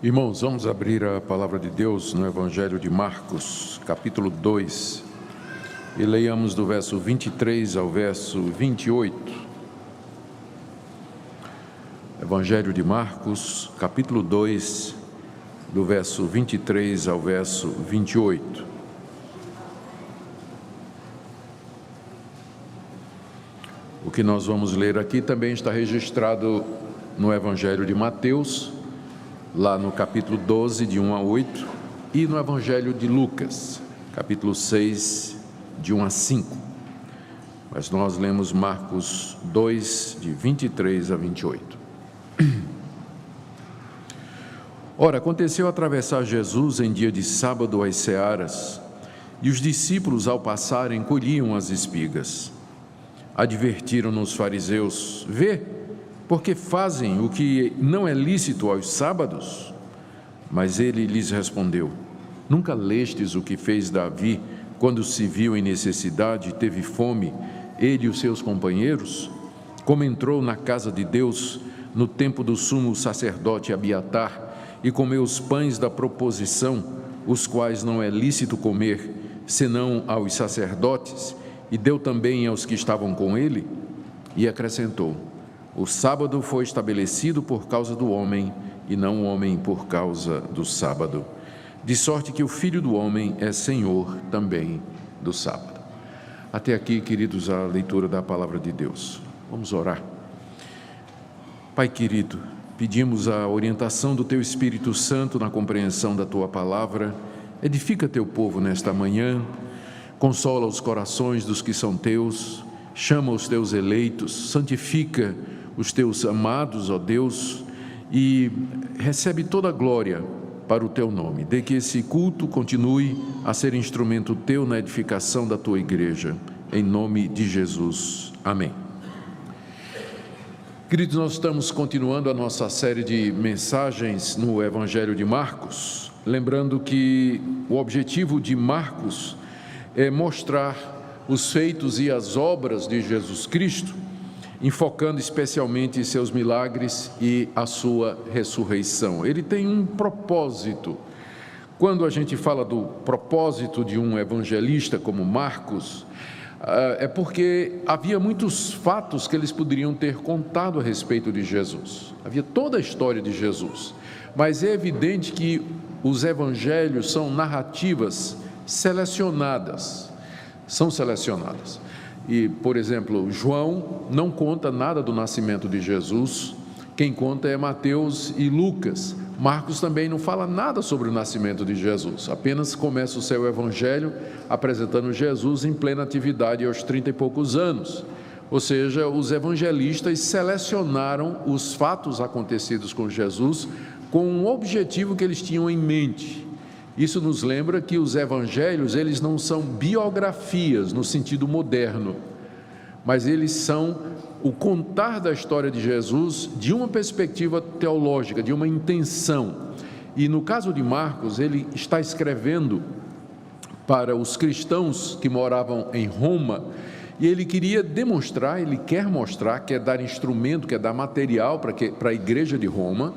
Irmãos, vamos abrir a palavra de Deus no Evangelho de Marcos, capítulo 2, e leiamos do verso 23 ao verso 28. Evangelho de Marcos, capítulo 2, do verso 23 ao verso 28. O que nós vamos ler aqui também está registrado no Evangelho de Mateus, lá no capítulo 12, de 1 a 8, e no Evangelho de Lucas, capítulo 6, de 1 a 5. Mas nós lemos Marcos 2, de 23 a 28. Ora, aconteceu atravessar Jesus em dia de sábado as searas, e os discípulos, ao passarem, colhiam as espigas. Advertiram-nos os fariseus: vê, porque fazem o que não é lícito aos sábados? Mas ele lhes respondeu: nunca lestes o que fez Davi, quando se viu em necessidade e teve fome, ele e os seus companheiros? Como entrou na casa de Deus, no tempo do sumo sacerdote Abiatar, e comeu os pães da proposição, os quais não é lícito comer, senão aos sacerdotes, e deu também aos que estavam com ele? E acrescentou: o sábado foi estabelecido por causa do homem, e não o homem por causa do sábado. De sorte que o Filho do Homem é Senhor também do sábado. Até aqui, queridos, a leitura da palavra de Deus. Vamos orar. Pai querido, pedimos a orientação do Teu Espírito Santo na compreensão da Tua palavra. Edifica Teu povo nesta manhã, consola os corações dos que são Teus, chama os Teus eleitos, santifica os Teus amados, ó Deus, e recebe toda a glória para o Teu nome. Dê que esse culto continue a ser instrumento Teu na edificação da Tua igreja, em nome de Jesus. Amém. Queridos, nós estamos continuando a nossa série de mensagens no Evangelho de Marcos, lembrando que o objetivo de Marcos é mostrar os feitos e as obras de Jesus Cristo, enfocando especialmente seus milagres e a sua ressurreição. Ele tem um propósito. Quando a gente fala do propósito de um evangelista como Marcos, é porque havia muitos fatos que eles poderiam ter contado a respeito de Jesus. Havia toda a história de Jesus, mas é evidente que os evangelhos são narrativas selecionadas. E, por exemplo, João não conta nada do nascimento de Jesus, quem conta é Mateus e Lucas. Marcos também não fala nada sobre o nascimento de Jesus, apenas começa o seu evangelho apresentando Jesus em plena atividade aos 30 e poucos anos. Ou seja, os evangelistas selecionaram os fatos acontecidos com Jesus com um objetivo que eles tinham em mente. Isso nos lembra que os evangelhos, eles não são biografias no sentido moderno, mas eles são o contar da história de Jesus de uma perspectiva teológica, de uma intenção. E no caso de Marcos, ele está escrevendo para os cristãos que moravam em Roma, e ele quer mostrar, quer dar instrumento, quer dar material para a igreja de Roma,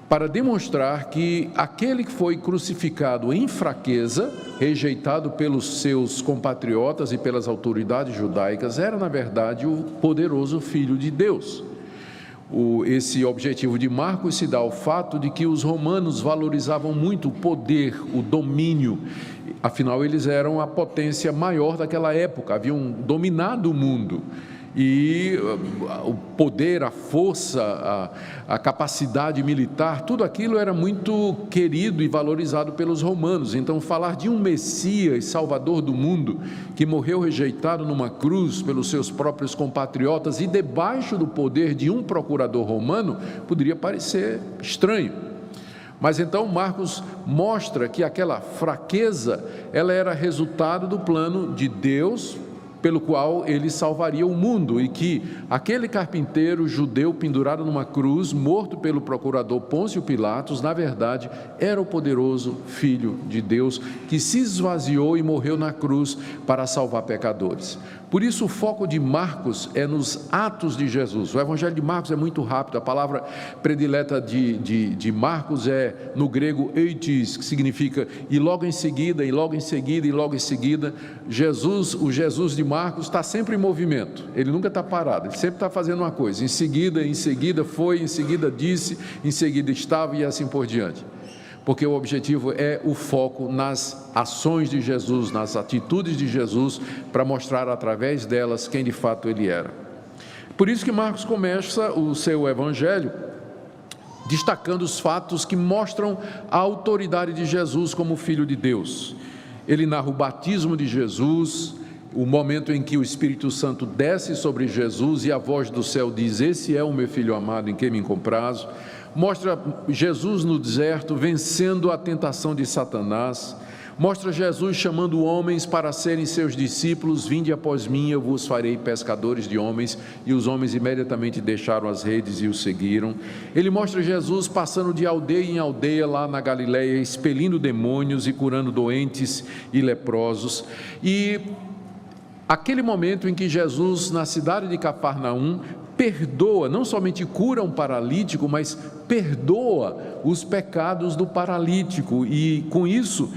para demonstrar que aquele que foi crucificado em fraqueza, rejeitado pelos seus compatriotas e pelas autoridades judaicas, era na verdade o poderoso Filho de Deus. Esse objetivo de Marcos se dá ao fato de que os romanos valorizavam muito o poder, o domínio, afinal eles eram a potência maior daquela época, haviam dominado o mundo. E o poder, a força, a capacidade militar, tudo aquilo era muito querido e valorizado pelos romanos. Então, falar de um Messias, Salvador do mundo, que morreu rejeitado numa cruz pelos seus próprios compatriotas e debaixo do poder de um procurador romano, poderia parecer estranho. Mas então Marcos mostra que aquela fraqueza, ela era resultado do plano de Deus, pelo qual ele salvaria o mundo, e que aquele carpinteiro judeu pendurado numa cruz, morto pelo procurador Pôncio Pilatos, na verdade era o poderoso Filho de Deus, que se esvaziou e morreu na cruz para salvar pecadores. Por isso o foco de Marcos é nos atos de Jesus. O Evangelho de Marcos é muito rápido. A palavra predileta de Marcos é no grego eitis, que significa e logo em seguida, e logo em seguida, e logo em seguida. O Jesus de Marcos está sempre em movimento, ele nunca está parado, ele sempre está fazendo uma coisa, em seguida foi, em seguida disse, em seguida estava e assim por diante. Porque o objetivo é o foco nas ações de Jesus, nas atitudes de Jesus, para mostrar através delas quem de fato ele era. Por isso que Marcos começa o seu evangelho destacando os fatos que mostram a autoridade de Jesus como Filho de Deus. Ele narra o batismo de Jesus, o momento em que o Espírito Santo desce sobre Jesus e a voz do céu diz: "Esse é o meu Filho amado, em quem me comprazo". Mostra Jesus no deserto vencendo a tentação de Satanás. Mostra Jesus chamando homens para serem seus discípulos: "Vinde após mim, eu vos farei pescadores de homens", e os homens imediatamente deixaram as redes e o seguiram. Ele mostra Jesus passando de aldeia em aldeia lá na Galileia, expelindo demônios e curando doentes e leprosos. E aquele momento em que Jesus, na cidade de Cafarnaum, perdoa, não somente cura um paralítico, mas perdoa os pecados do paralítico, e com isso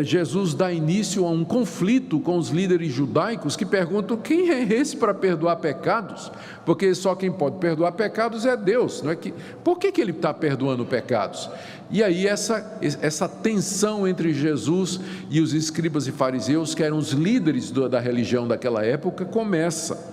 Jesus dá início a um conflito com os líderes judaicos que perguntam: quem é esse para perdoar pecados? Porque só quem pode perdoar pecados é Deus, não é? Por que ele está perdoando pecados? E aí essa tensão entre Jesus e os escribas e fariseus, que eram os líderes da religião daquela época, começa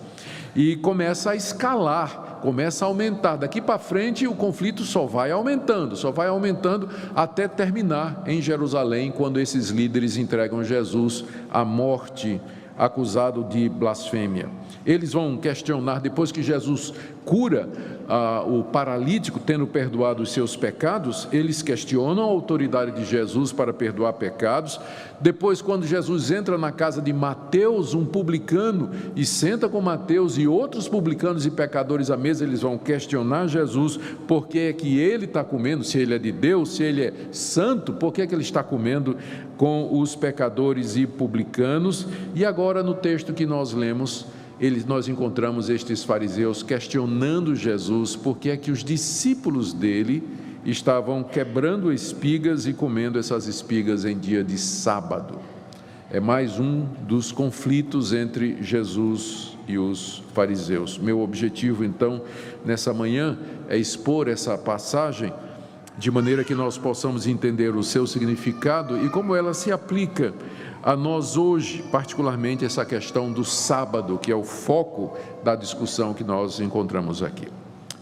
a escalar, começa a aumentar. Daqui para frente o conflito só vai aumentando até terminar em Jerusalém, quando esses líderes entregam Jesus à morte, acusado de blasfêmia. Eles vão questionar, depois que Jesus cura o paralítico, tendo perdoado os seus pecados, eles questionam a autoridade de Jesus para perdoar pecados. Depois, quando Jesus entra na casa de Mateus, um publicano, e senta com Mateus e outros publicanos e pecadores à mesa, eles vão questionar Jesus: por que é que ele está comendo? Se ele é de Deus, se ele é santo, por que é que ele está comendo com os pecadores e publicanos? E agora, no texto que nós lemos, nós encontramos estes fariseus questionando Jesus por que é que os discípulos dele estavam quebrando espigas e comendo essas espigas em dia de sábado. É mais um dos conflitos entre Jesus e os fariseus. Meu objetivo, então, nessa manhã, é expor essa passagem de maneira que nós possamos entender o seu significado e como ela se aplica a nós hoje, particularmente essa questão do sábado, que é o foco da discussão que nós encontramos aqui.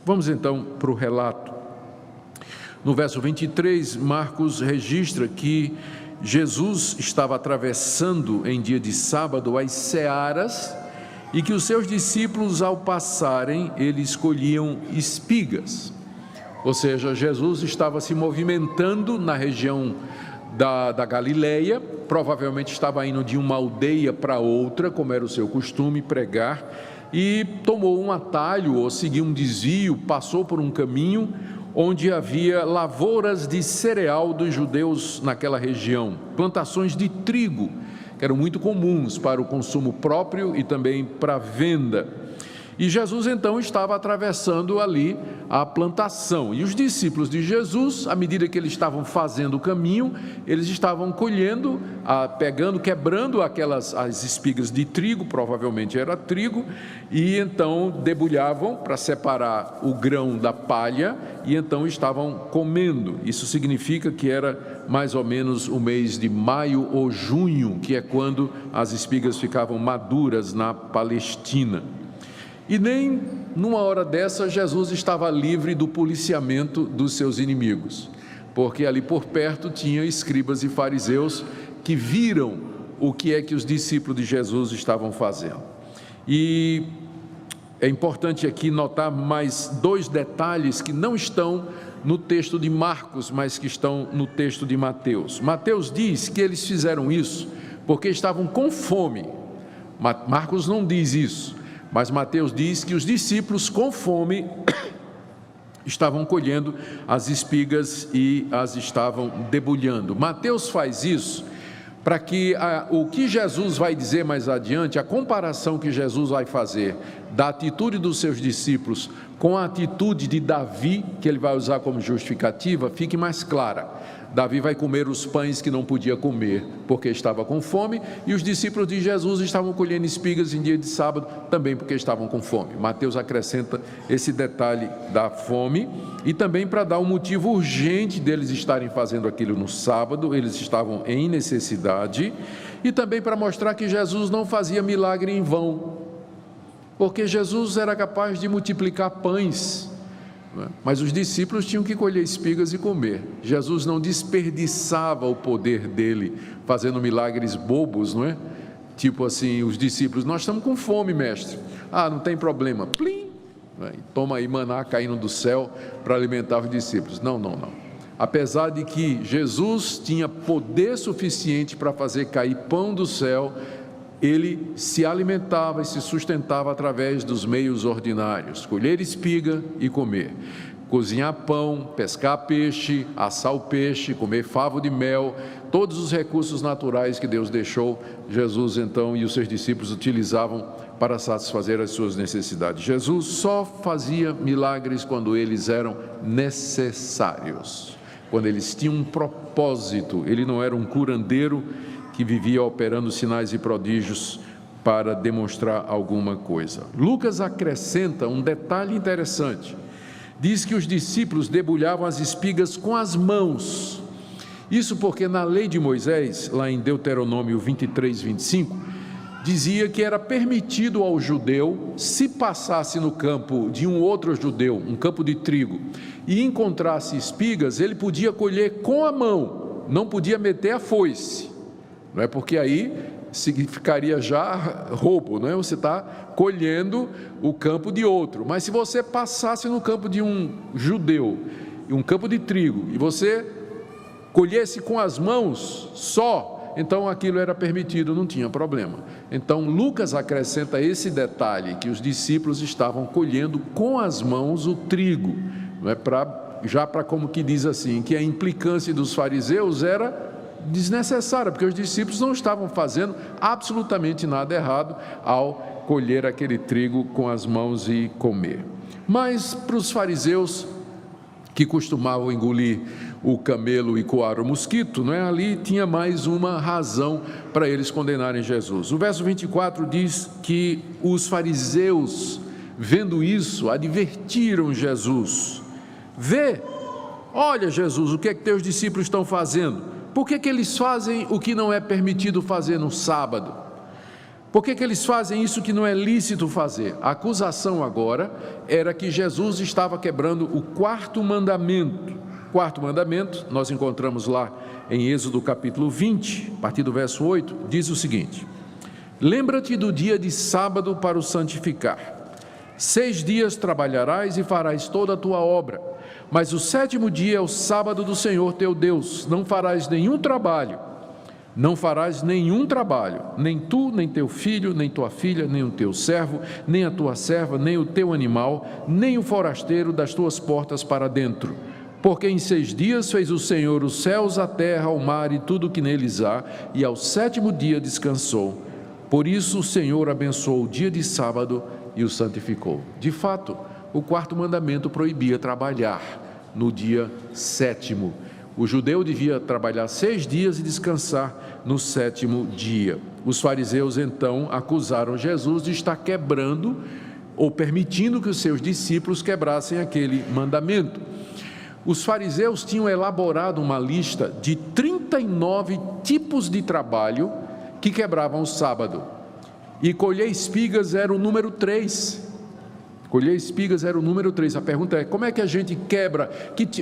Vamos então para o relato. No verso 23, Marcos registra que Jesus estava atravessando em dia de sábado as searas e que os seus discípulos, ao passarem, eles colhiam espigas. Ou seja, Jesus estava se movimentando na região da Galileia, provavelmente estava indo de uma aldeia para outra, como era o seu costume, pregar, e tomou um atalho ou seguiu um desvio, passou por um caminho onde havia lavouras de cereal dos judeus naquela região, plantações de trigo, que eram muito comuns para o consumo próprio e também para a venda. E Jesus então estava atravessando ali a plantação, e os discípulos de Jesus, à medida que eles estavam fazendo o caminho, eles estavam colhendo, quebrando as espigas de trigo, provavelmente era trigo, e então debulhavam para separar o grão da palha, e então estavam comendo. Isso significa que era mais ou menos o mês de maio ou junho, que é quando as espigas ficavam maduras na Palestina. E nem numa hora dessa Jesus estava livre do policiamento dos seus inimigos, porque ali por perto tinha escribas e fariseus que viram o que é que os discípulos de Jesus estavam fazendo. E é importante aqui notar mais dois detalhes que não estão no texto de Marcos, mas que estão no texto de Mateus. Mateus diz que eles fizeram isso porque estavam com fome. Marcos não diz isso. Mas Mateus diz que os discípulos com fome estavam colhendo as espigas e as estavam debulhando. Mateus faz isso para que o que Jesus vai dizer mais adiante, a comparação que Jesus vai fazer da atitude dos seus discípulos com a atitude de Davi, que ele vai usar como justificativa, fique mais clara. Davi vai comer os pães que não podia comer, porque estava com fome, e os discípulos de Jesus estavam colhendo espigas em dia de sábado, também porque estavam com fome. Mateus acrescenta esse detalhe da fome, e também para dar um motivo urgente deles estarem fazendo aquilo no sábado, eles estavam em necessidade, e também para mostrar que Jesus não fazia milagre em vão, porque Jesus era capaz de multiplicar pães, mas os discípulos tinham que colher espigas e comer. Jesus não desperdiçava o poder dele fazendo milagres bobos, não é? Tipo assim, os discípulos: nós estamos com fome, mestre. Não tem problema, plim, toma aí maná caindo do céu para alimentar os discípulos. Não. Apesar de que Jesus tinha poder suficiente para fazer cair pão do céu, ele se alimentava e se sustentava através dos meios ordinários: colher espiga e comer, cozinhar pão, pescar peixe, assar o peixe, comer favo de mel, todos os recursos naturais que Deus deixou, Jesus então e os seus discípulos utilizavam para satisfazer as suas necessidades. Jesus só fazia milagres quando eles eram necessários, quando eles tinham um propósito. Ele não era um curandeiro que vivia operando sinais e prodígios para demonstrar alguma coisa. Lucas acrescenta um detalhe interessante. Diz que os discípulos debulhavam as espigas com as mãos. Isso porque na lei de Moisés, lá em Deuteronômio 23, 25, dizia que era permitido ao judeu, se passasse no campo de um outro judeu, um campo de trigo, e encontrasse espigas, ele podia colher com a mão, não podia meter a foice. Não é, porque aí significaria já roubo, não é? Você está colhendo o campo de outro. Mas se você passasse no campo de um judeu, um campo de trigo, e você colhesse com as mãos só, então aquilo era permitido, não tinha problema. Então Lucas acrescenta esse detalhe, que os discípulos estavam colhendo com as mãos o trigo, não é? Já para como que diz assim, que a implicância dos fariseus era desnecessária, porque os discípulos não estavam fazendo absolutamente nada errado ao colher aquele trigo com as mãos e comer. Mas para os fariseus, que costumavam engolir o camelo e coar o mosquito, não é? Ali tinha mais uma razão para eles condenarem Jesus. O verso 24 diz que os fariseus, vendo isso, advertiram Jesus: olha, Jesus, o que é que teus discípulos estão fazendo? Por que eles fazem o que não é permitido fazer no sábado? Por que eles fazem isso que não é lícito fazer? A acusação agora era que Jesus estava quebrando o quarto mandamento. Quarto mandamento, nós encontramos lá em Êxodo capítulo 20, a partir do verso 8, diz o seguinte: lembra-te do dia de sábado para o santificar. 6 dias trabalharás e farás toda a tua obra, mas o 7º dia é o sábado do Senhor teu Deus. Não farás nenhum trabalho, nem tu, nem teu filho, nem tua filha, nem o teu servo, nem a tua serva, nem o teu animal, nem o forasteiro das tuas portas para dentro. Porque em 6 dias fez o Senhor os céus, a terra, o mar e tudo o que neles há, e ao 7º dia descansou. Por isso o Senhor abençoou o dia de sábado e o santificou. De fato, o quarto mandamento proibia trabalhar no dia 7º. O judeu devia trabalhar 6 dias e descansar no 7º dia. Os fariseus então acusaram Jesus de estar quebrando ou permitindo que os seus discípulos quebrassem aquele mandamento. Os fariseus tinham elaborado uma lista de 39 tipos de trabalho que quebravam o sábado. E colher espigas era o número 3. Colher espigas era o número 3. A pergunta é: como é que a gente quebra?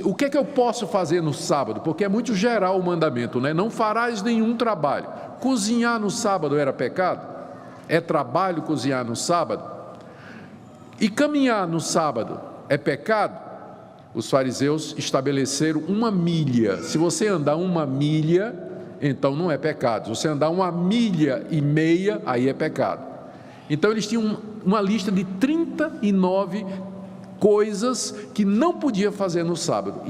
O que é que eu posso fazer no sábado? Porque é muito geral o mandamento, né? Não farás nenhum trabalho. Cozinhar no sábado era pecado? É trabalho cozinhar no sábado? E caminhar no sábado é pecado? Os fariseus estabeleceram 1 milha. Se você andar 1 milha, então não é pecado. Se você andar 1,5 milhas, aí é pecado. Então eles tinham uma lista de 39 coisas que não podia fazer no sábado.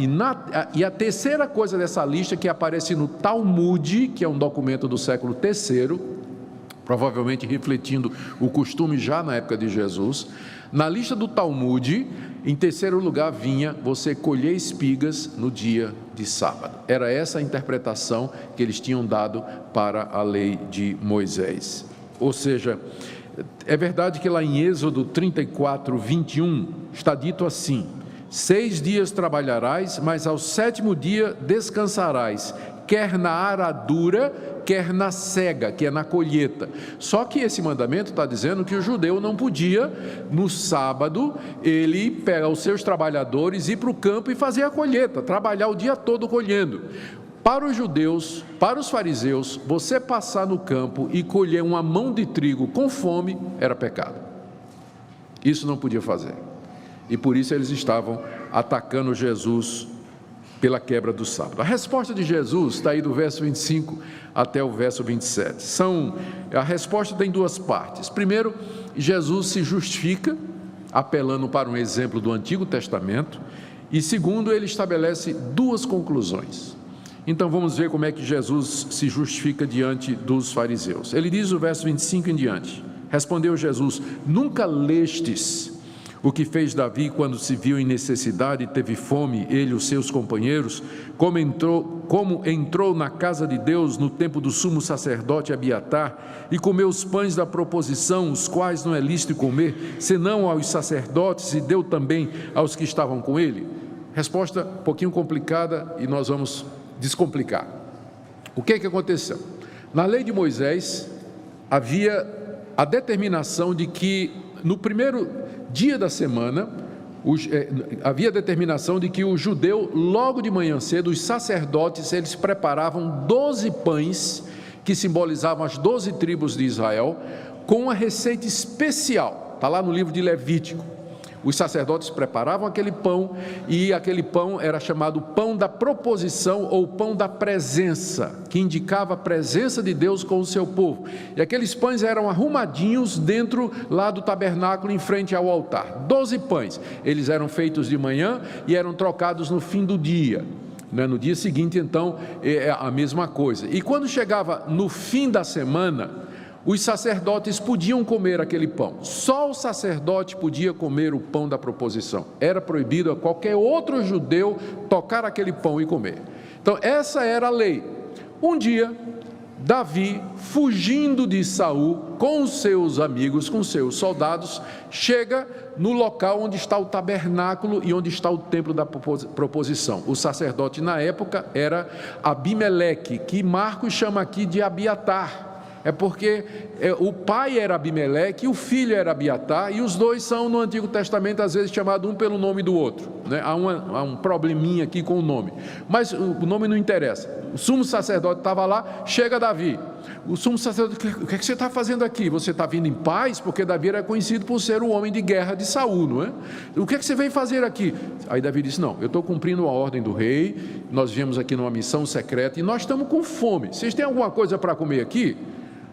E a terceira coisa dessa lista, que aparece no Talmud, que é um documento do século III, provavelmente refletindo o costume já na época de Jesus, na lista do Talmud, em terceiro lugar vinha você colher espigas no dia de sábado. Era essa a interpretação que eles tinham dado para a lei de Moisés. Ou seja, é verdade que lá em Êxodo 34, 21, está dito assim: 6 dias trabalharás, mas ao 7º dia descansarás, quer na aradura, quer na cega, que é na colheita. Só que esse mandamento está dizendo que o judeu não podia, no sábado, ele pegar os seus trabalhadores, ir para o campo e fazer a colheita, trabalhar o dia todo colhendo. Para os judeus, para os fariseus, você passar no campo e colher uma mão de trigo com fome era pecado. Isso não podia fazer. E por isso eles estavam atacando Jesus pela quebra do sábado. A resposta de Jesus está aí do verso 25 até o verso 27. A resposta tem 2 partes. Primeiro, Jesus se justifica, apelando para um exemplo do Antigo Testamento. E segundo, ele estabelece 2 conclusões. Então vamos ver como é que Jesus se justifica diante dos fariseus. Ele diz no verso 25 em diante: respondeu Jesus: nunca lestes o que fez Davi quando se viu em necessidade e teve fome, ele e os seus companheiros, como entrou na casa de Deus no tempo do sumo sacerdote Abiatar e comeu os pães da proposição, os quais não é lícito comer, senão aos sacerdotes, e deu também aos que estavam com ele? Resposta um pouquinho complicada e nós vamos descomplicar. O que aconteceu? Na lei de Moisés havia a determinação de que no primeiro dia da semana havia determinação de que o judeu, logo de manhã cedo, os sacerdotes, eles preparavam 12 pães que simbolizavam as 12 tribos de Israel, com uma receita especial. Está lá no livro de Levítico. Os sacerdotes preparavam aquele pão, e aquele pão era chamado pão da proposição ou pão da presença, que indicava a presença de Deus com o seu povo. E aqueles pães eram arrumadinhos dentro lá do tabernáculo, em frente ao altar. 12 pães. Eles eram feitos de manhã e eram trocados no fim do dia. No dia seguinte, então, é a mesma coisa. E quando chegava no fim da semana, os sacerdotes podiam comer aquele pão. Só o sacerdote podia comer o pão da proposição. Era proibido a qualquer outro judeu tocar aquele pão e comer. Então essa era a lei. Um dia, Davi, fugindo de Saul, com os seus amigos, com seus soldados, chega no local onde está o tabernáculo e onde está o templo da proposição. O sacerdote na época era Abimeleque, que Marcos chama aqui de Abiatar. É porque o pai era Abimeleque e o filho era Abiatar, e os dois são no Antigo Testamento às vezes chamados um pelo nome do outro, né? Há um probleminha aqui com o nome, mas o nome não interessa. O sumo sacerdote estava lá, chega Davi. O sumo sacerdote: o que é que você está fazendo aqui? Você está vindo em paz? Porque Davi era conhecido por ser o homem de guerra de Saul, não é? O que é que você veio fazer aqui? Aí Davi disse: não, eu estou cumprindo a ordem do rei, nós viemos aqui numa missão secreta e nós estamos com fome. Vocês têm alguma coisa para comer aqui?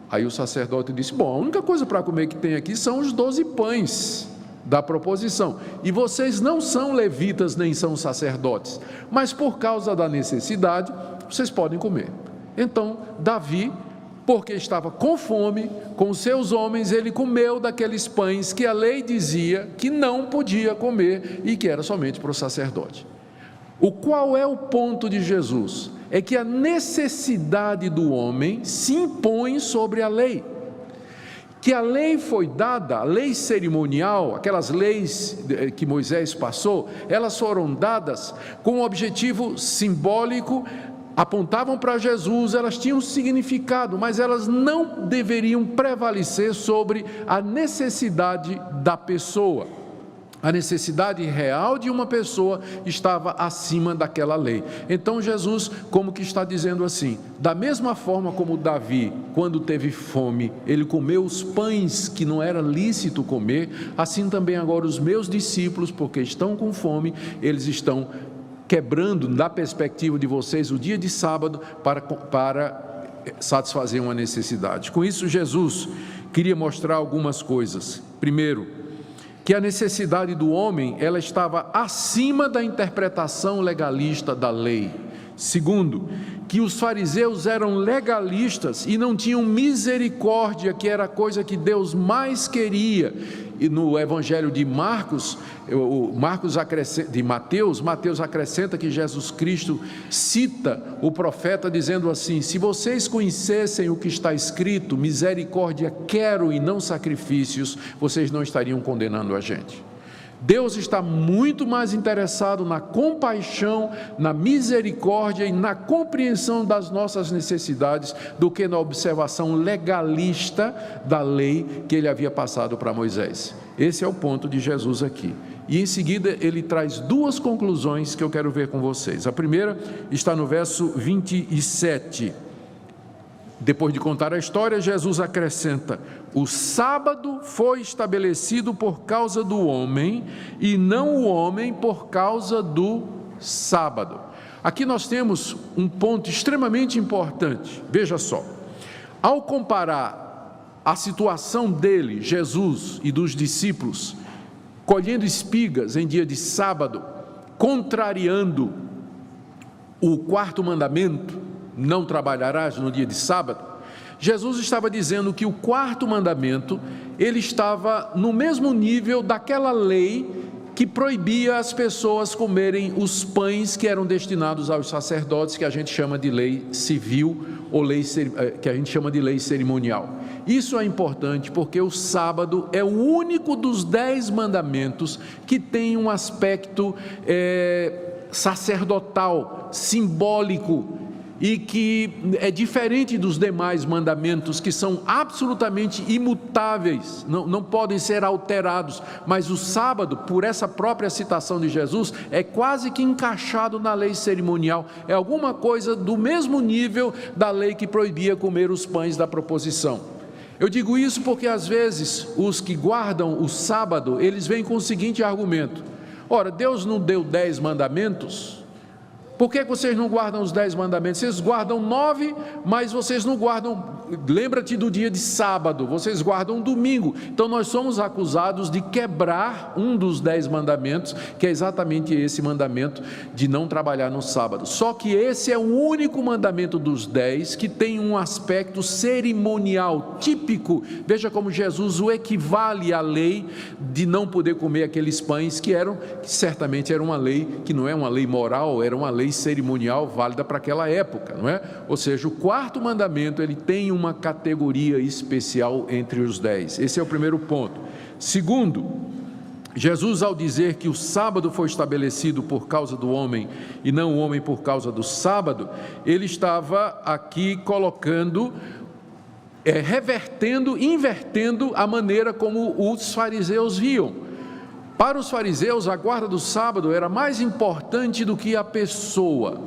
Aí o sacerdote disse: bom, a única coisa para comer que tem aqui são os 12 pães da proposição, e vocês não são levitas nem são sacerdotes, mas por causa da necessidade, vocês podem comer. Então Davi, porque estava com fome, com seus homens, ele comeu daqueles pães que a lei dizia que não podia comer e que era somente para o sacerdote. Qual é o ponto de Jesus? É que a necessidade do homem se impõe sobre a lei. Que a lei foi dada, a lei cerimonial, aquelas leis que Moisés passou, elas foram dadas com um objetivo simbólico, apontavam para Jesus, elas tinham significado, mas elas não deveriam prevalecer sobre a necessidade da pessoa. A necessidade real de uma pessoa estava acima daquela lei. Então Jesus, como que está dizendo assim: da mesma forma como Davi, quando teve fome, ele comeu os pães que não era lícito comer, assim também agora os meus discípulos, porque estão com fome, eles estão quebrando, da perspectiva de vocês, o dia de sábado para satisfazer uma necessidade. Com isso, Jesus queria mostrar algumas coisas. Primeiro, que a necessidade do homem, ela estava acima da interpretação legalista da lei. Segundo, que os fariseus eram legalistas e não tinham misericórdia, que era a coisa que Deus mais queria. E no evangelho de Mateus acrescenta que Jesus Cristo cita o profeta dizendo assim: se vocês conhecessem o que está escrito, misericórdia quero e não sacrifícios, vocês não estariam condenando a gente. Deus está muito mais interessado na compaixão, na misericórdia e na compreensão das nossas necessidades do que na observação legalista da lei que ele havia passado para Moisés. Esse é o ponto de Jesus aqui. E em seguida ele traz duas conclusões que eu quero ver com vocês. A primeira está no verso 27. Depois de contar a história, Jesus acrescenta: o sábado foi estabelecido por causa do homem, e não o homem por causa do sábado. Aqui nós temos um ponto extremamente importante. Veja só, ao comparar a situação dele, Jesus, e dos discípulos, colhendo espigas em dia de sábado, contrariando o quarto mandamento, não trabalharás no dia de sábado, Jesus estava dizendo que o quarto mandamento, ele estava no mesmo nível daquela lei que proibia as pessoas comerem os pães que eram destinados aos sacerdotes, que a gente chama de lei civil, ou que a gente chama de lei cerimonial. Isso é importante porque o sábado é o único dos 10 mandamentos que tem um aspecto sacerdotal, simbólico, e que é diferente dos demais mandamentos, que são absolutamente imutáveis, não podem ser alterados, mas o sábado, por essa própria citação de Jesus, é quase que encaixado na lei cerimonial, é alguma coisa do mesmo nível da lei que proibia comer os pães da proposição. Eu digo isso porque às vezes os que guardam o sábado, eles vêm com o seguinte argumento: ora, Deus não deu 10 mandamentos? Por que vocês não guardam os 10 mandamentos? Vocês guardam 9, mas vocês não guardam, lembra-te do dia de sábado, vocês guardam domingo. Então nós somos acusados de quebrar um dos 10 mandamentos, que é exatamente esse mandamento de não trabalhar no sábado. Só que esse é o único mandamento dos 10 que tem um aspecto cerimonial, típico. Veja como Jesus o equivale à lei de não poder comer aqueles pães que certamente era uma lei que não é uma lei moral, era uma lei cerimonial válida para aquela época, não é? Ou seja, o quarto mandamento, ele tem uma categoria especial entre os 10. Esse é o primeiro ponto. Segundo, Jesus, ao dizer que o sábado foi estabelecido por causa do homem e não o homem por causa do sábado, ele estava aqui colocando, invertendo a maneira como os fariseus viam. Para os fariseus, a guarda do sábado era mais importante do que a pessoa.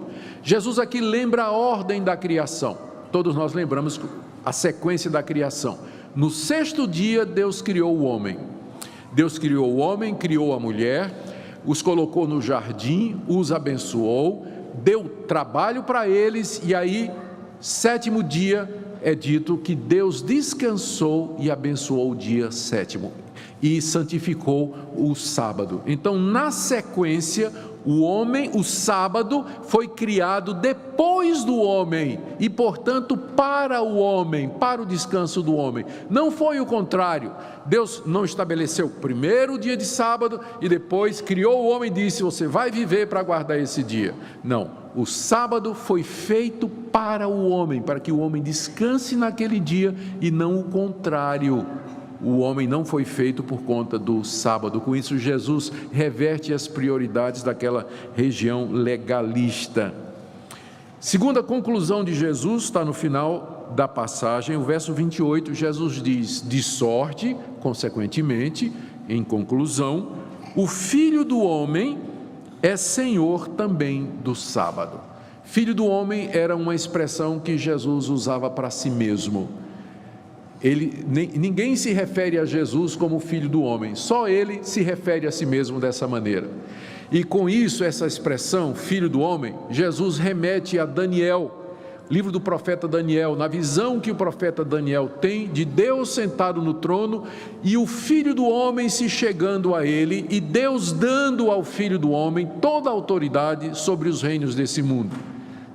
Jesus aqui lembra a ordem da criação. Todos nós lembramos a sequência da criação. No 6º dia, Deus criou o homem. Deus criou o homem, criou a mulher, os colocou no jardim, os abençoou, deu trabalho para eles, e aí, 7º dia, é dito que Deus descansou e abençoou o dia 7º. E santificou o sábado. Então, na sequência, o sábado foi criado depois do homem e, portanto, para o homem, para o descanso do homem. Não foi o contrário. Deus não estabeleceu primeiro o dia de sábado e depois criou o homem e disse: você vai viver para guardar esse dia. Não, o sábado foi feito para o homem, para que o homem descanse naquele dia e não o contrário. O homem não foi feito por conta do sábado. Com isso, Jesus reverte as prioridades daquela região legalista. Segunda conclusão de Jesus está no final da passagem, o verso 28, Jesus diz: de sorte, consequentemente, em conclusão, o Filho do Homem é Senhor também do sábado. Filho do homem era uma expressão que Jesus usava para si mesmo. Ninguém se refere a Jesus como filho do homem, só ele se refere a si mesmo dessa maneira. E com isso, essa expressão, filho do homem, Jesus remete a Daniel, livro do profeta Daniel, na visão que o profeta Daniel tem de Deus sentado no trono e o Filho do Homem se chegando a ele, e Deus dando ao Filho do Homem toda a autoridade sobre os reinos desse mundo,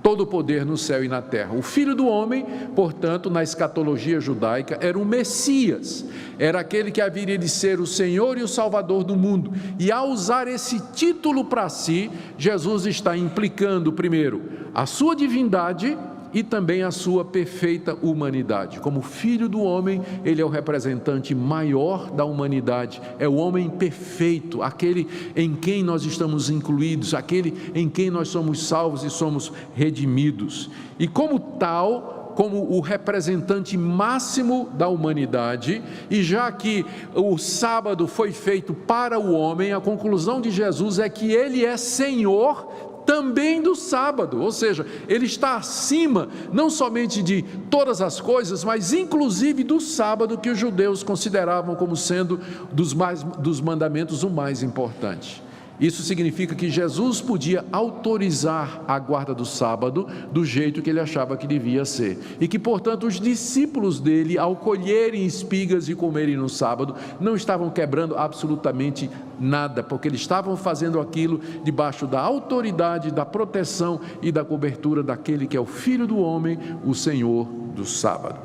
todo o poder no céu e na terra. O Filho do Homem, portanto, na escatologia judaica, era o Messias, era aquele que haveria de ser o Senhor e o Salvador do mundo. E ao usar esse título para si, Jesus está implicando, primeiro, a sua divindade e também a sua perfeita humanidade. Como Filho do Homem, ele é o representante maior da humanidade, é o homem perfeito, aquele em quem nós estamos incluídos, aquele em quem nós somos salvos e somos redimidos. E como tal, como o representante máximo da humanidade, e já que o sábado foi feito para o homem, a conclusão de Jesus é que ele é Senhor também do sábado, ou seja, ele está acima não somente de todas as coisas, mas inclusive do sábado, que os judeus consideravam como sendo dos mandamentos o mais importante. Isso significa que Jesus podia autorizar a guarda do sábado do jeito que ele achava que devia ser, e que, portanto, os discípulos dele, ao colherem espigas e comerem no sábado, não estavam quebrando absolutamente nada, porque eles estavam fazendo aquilo debaixo da autoridade, da proteção e da cobertura daquele que é o Filho do Homem, o Senhor do sábado.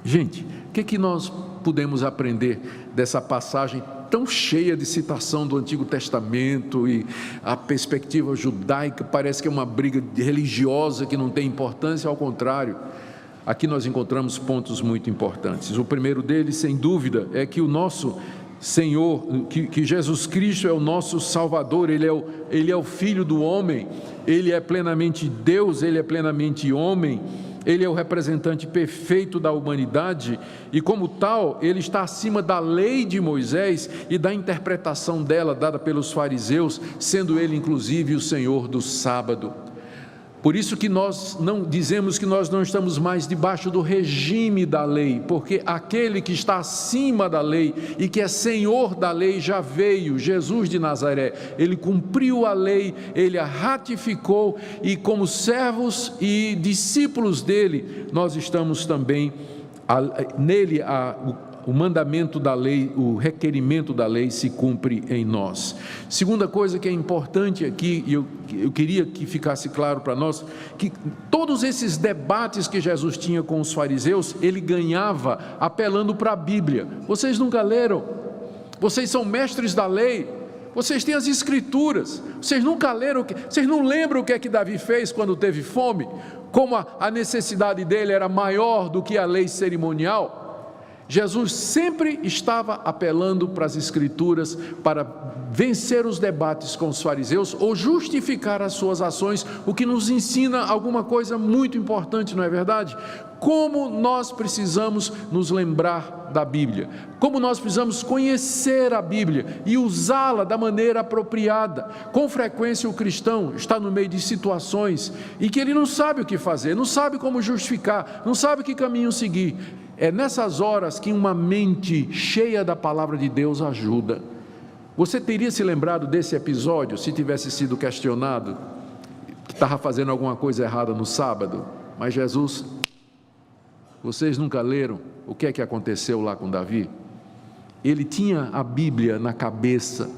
Gente, o que nós podemos aprender dessa passagem tão cheia de citação do Antigo Testamento, e a perspectiva judaica parece que é uma briga religiosa que não tem importância? Ao contrário, aqui nós encontramos pontos muito importantes. O primeiro deles, sem dúvida, é que o nosso Senhor, que Jesus Cristo é o nosso Salvador, Ele é o Filho do Homem, Ele é plenamente Deus, Ele é plenamente homem, Ele é o representante perfeito da humanidade, e como tal, Ele está acima da lei de Moisés e da interpretação dela dada pelos fariseus, sendo Ele inclusive o Senhor do sábado. Por isso que nós não dizemos que nós não estamos mais debaixo do regime da lei, porque aquele que está acima da lei e que é Senhor da lei já veio, Jesus de Nazaré. Ele cumpriu a lei, Ele a ratificou, e como servos e discípulos dele, nós estamos também nele. O mandamento da lei, o requerimento da lei se cumpre em nós. Segunda coisa que é importante aqui, e eu queria que ficasse claro para nós, que todos esses debates que Jesus tinha com os fariseus, ele ganhava apelando para a Bíblia. Vocês nunca leram? Vocês são mestres da lei, vocês têm as escrituras, vocês nunca leram, vocês não lembram o que é que Davi fez quando teve fome? Como a necessidade dele era maior do que a lei cerimonial? Jesus sempre estava apelando para as Escrituras para vencer os debates com os fariseus ou justificar as suas ações, o que nos ensina alguma coisa muito importante, não é verdade? Como nós precisamos nos lembrar da Bíblia, como nós precisamos conhecer a Bíblia e usá-la da maneira apropriada. Com frequência o cristão está no meio de situações em que ele não sabe o que fazer, não sabe como justificar, não sabe que caminho seguir. É nessas horas que uma mente cheia da palavra de Deus ajuda. Você teria se lembrado desse episódio se tivesse sido questionado que estava fazendo alguma coisa errada no sábado? Mas Jesus, vocês nunca leram o que é que aconteceu lá com Davi? Ele tinha a Bíblia na cabeça,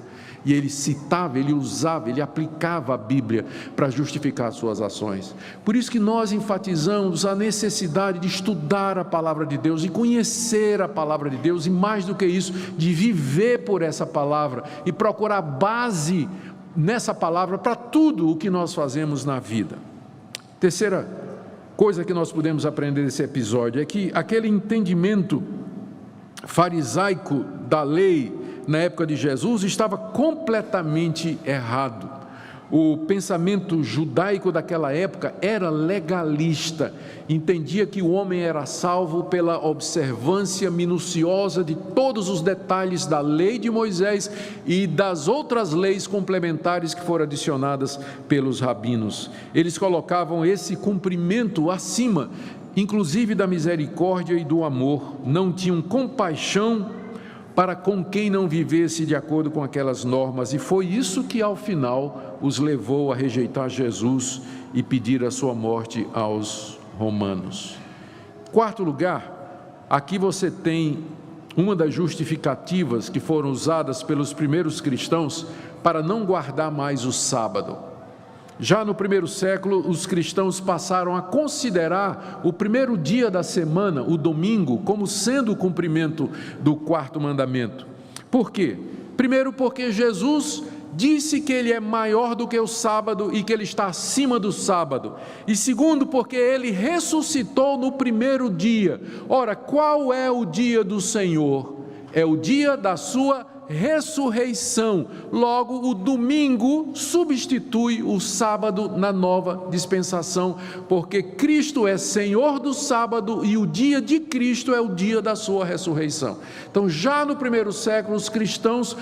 e ele citava, ele usava, ele aplicava a Bíblia para justificar as suas ações. Por isso que nós enfatizamos a necessidade de estudar a palavra de Deus, de conhecer a palavra de Deus, e mais do que isso, de viver por essa palavra e procurar base nessa palavra para tudo o que nós fazemos na vida. Terceira coisa que nós podemos aprender desse episódio é que aquele entendimento farisaico da lei na época de Jesus estava completamente errado. O pensamento judaico daquela época era legalista, entendia que o homem era salvo pela observância minuciosa de todos os detalhes da lei de Moisés e das outras leis complementares que foram adicionadas pelos rabinos. Eles colocavam esse cumprimento acima, inclusive da misericórdia e do amor. Não tinham compaixão para com quem não vivesse de acordo com aquelas normas, e foi isso que ao final os levou a rejeitar Jesus e pedir a sua morte aos romanos. Quarto lugar, aqui você tem uma das justificativas que foram usadas pelos primeiros cristãos para não guardar mais o sábado. Já no primeiro século, os cristãos passaram a considerar o primeiro dia da semana, o domingo, como sendo o cumprimento do quarto mandamento. Por quê? Primeiro, porque Jesus disse que ele é maior do que o sábado e que ele está acima do sábado. E segundo, porque ele ressuscitou no primeiro dia. Ora, qual é o dia do Senhor? É o dia da sua ressurreição. Logo, o domingo substitui o sábado na nova dispensação, porque Cristo é Senhor do sábado e o dia de Cristo é o dia da sua ressurreição. Então, já no primeiro século, os cristãos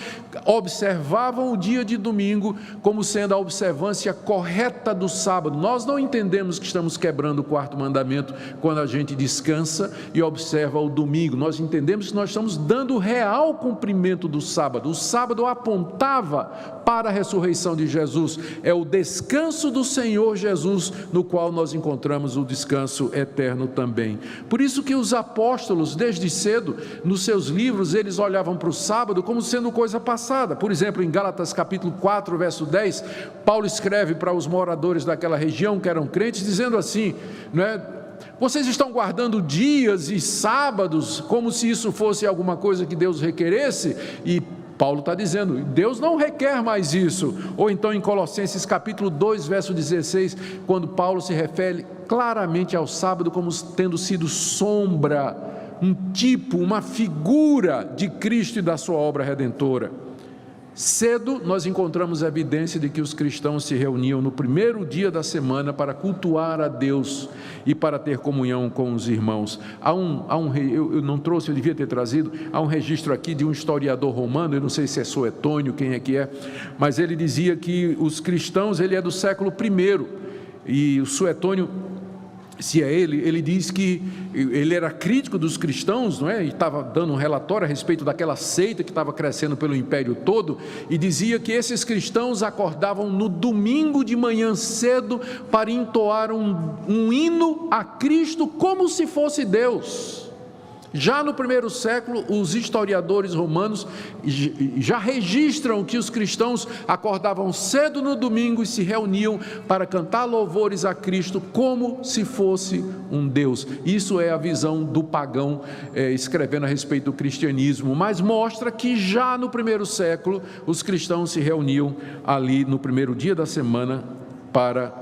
observavam o dia de domingo como sendo a observância correta do sábado. Nós não entendemos que estamos quebrando o quarto mandamento quando a gente descansa e observa o domingo. Nós entendemos que nós estamos dando real cumprimento do sábado. O sábado apontava para a ressurreição de Jesus. É o descanso do Senhor Jesus, no qual nós encontramos o descanso eterno também. Por isso que os apóstolos, desde cedo, nos seus livros, eles olhavam para o sábado como sendo coisa passada. Por exemplo, em Gálatas capítulo 4, verso 10, Paulo escreve para os moradores daquela região que eram crentes, dizendo assim, não é? Vocês estão guardando dias e sábados como se isso fosse alguma coisa que Deus requeresse? E Paulo está dizendo, Deus não requer mais isso. Ou então em Colossenses capítulo 2, verso 16, quando Paulo se refere claramente ao sábado como tendo sido sombra, um tipo, uma figura de Cristo e da sua obra redentora. Cedo nós encontramos a evidência de que os cristãos se reuniam no primeiro dia da semana para cultuar a Deus e para ter comunhão com os irmãos. Eu não trouxe, eu devia ter trazido, há um registro aqui de um historiador romano, eu não sei se é Suetônio, quem é que é, mas ele dizia que os cristãos, ele é do século I, e o Suetônio, se é ele diz que ele era crítico dos cristãos, não é? E estava dando um relatório a respeito daquela seita que estava crescendo pelo império todo, e dizia que esses cristãos acordavam no domingo de manhã cedo para entoar um hino a Cristo como se fosse Deus. Já no primeiro século, os historiadores romanos já registram que os cristãos acordavam cedo no domingo e se reuniam para cantar louvores a Cristo como se fosse um Deus. Isso é a visão do pagão escrevendo a respeito do cristianismo, mas mostra que já no primeiro século os cristãos se reuniam ali no primeiro dia da semana para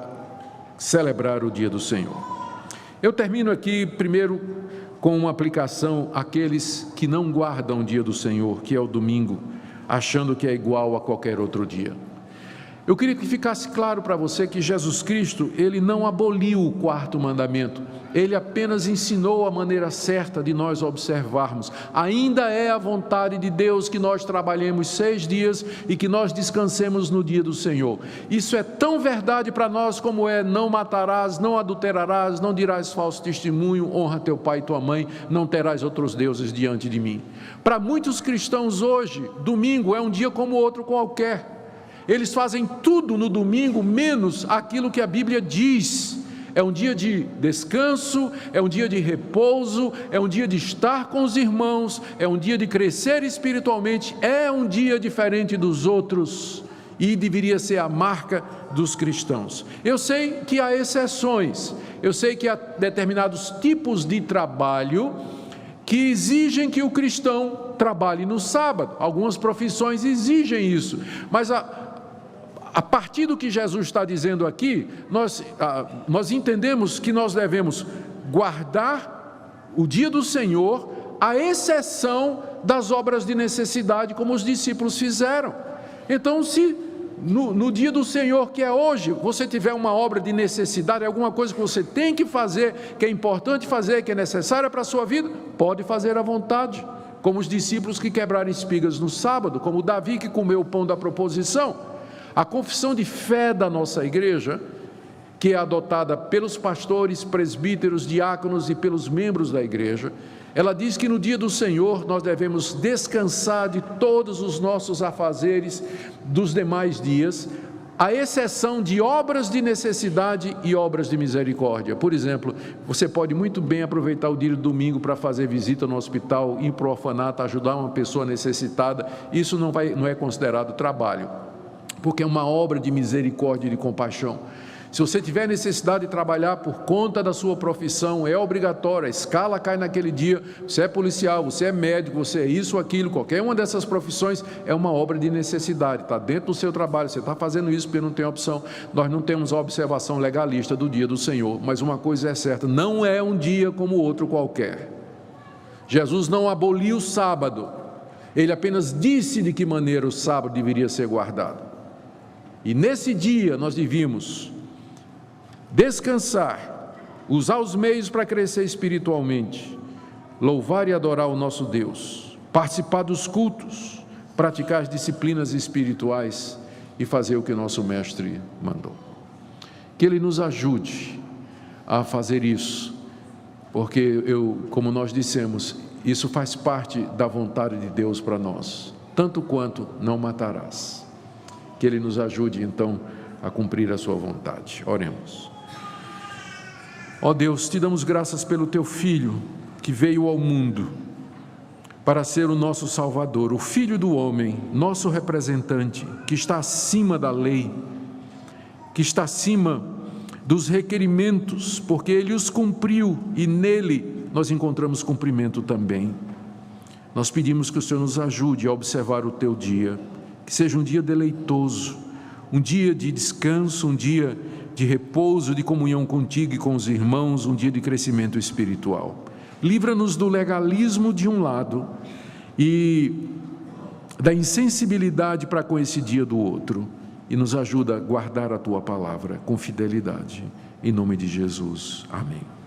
celebrar o dia do Senhor. Eu termino aqui primeiro com uma aplicação àqueles que não guardam o dia do Senhor, que é o domingo, achando que é igual a qualquer outro dia. Eu queria que ficasse claro para você que Jesus Cristo, ele não aboliu o quarto mandamento, ele apenas ensinou a maneira certa de nós observarmos. Ainda é a vontade de Deus que nós trabalhemos 6 dias e que nós descansemos no dia do Senhor. Isso é tão verdade para nós como é: não matarás, não adulterarás, não dirás falso testemunho, honra teu pai e tua mãe, não terás outros deuses diante de mim. Para muitos cristãos hoje, domingo é um dia como outro qualquer. Eles fazem tudo no domingo, menos aquilo que a Bíblia diz. É um dia de descanso, é um dia de repouso, é um dia de estar com os irmãos, é um dia de crescer espiritualmente, é um dia diferente dos outros e deveria ser a marca dos cristãos. Eu sei que há exceções, eu sei que há determinados tipos de trabalho que exigem que o cristão trabalhe no sábado. Algumas profissões exigem isso, mas a partir do que Jesus está dizendo aqui, nós entendemos que nós devemos guardar o dia do Senhor, à exceção das obras de necessidade, como os discípulos fizeram. Então, se no dia do Senhor, que é hoje, você tiver uma obra de necessidade, alguma coisa que você tem que fazer, que é importante fazer, que é necessária para a sua vida, pode fazer à vontade, como os discípulos que quebraram espigas no sábado, como Davi que comeu o pão da proposição. A confissão de fé da nossa igreja, que é adotada pelos pastores, presbíteros, diáconos e pelos membros da igreja, ela diz que no dia do Senhor nós devemos descansar de todos os nossos afazeres dos demais dias, à exceção de obras de necessidade e obras de misericórdia. Por exemplo, você pode muito bem aproveitar o dia de domingo para fazer visita no hospital, ir para o orfanato, ajudar uma pessoa necessitada. Isso não é considerado trabalho, porque é uma obra de misericórdia e de compaixão. Se você tiver necessidade de trabalhar por conta da sua profissão, é obrigatório, a escala cai naquele dia, você é policial, você é médico, você é isso ou aquilo, qualquer uma dessas profissões é uma obra de necessidade, está dentro do seu trabalho, você está fazendo isso porque não tem opção. Nós não temos a observação legalista do dia do Senhor, mas uma coisa é certa, não é um dia como outro qualquer. Jesus não aboliu o sábado, Ele apenas disse de que maneira o sábado deveria ser guardado. E nesse dia nós devíamos descansar, usar os meios para crescer espiritualmente, louvar e adorar o nosso Deus, participar dos cultos, praticar as disciplinas espirituais e fazer o que o nosso Mestre mandou. Que Ele nos ajude a fazer isso, porque como nós dissemos, isso faz parte da vontade de Deus para nós, tanto quanto não matarás. Que Ele nos ajude então a cumprir a sua vontade. Oremos. Ó Deus, te damos graças pelo teu Filho que veio ao mundo para ser o nosso Salvador, o Filho do homem, nosso representante, que está acima da lei, que está acima dos requerimentos, porque Ele os cumpriu e nele nós encontramos cumprimento também. Nós pedimos que o Senhor nos ajude a observar o teu dia, que seja um dia deleitoso, um dia de descanso, um dia de repouso, de comunhão contigo e com os irmãos, um dia de crescimento espiritual. Livra-nos do legalismo de um lado e da insensibilidade para com esse dia do outro, e nos ajuda a guardar a tua palavra com fidelidade. Em nome de Jesus. Amém.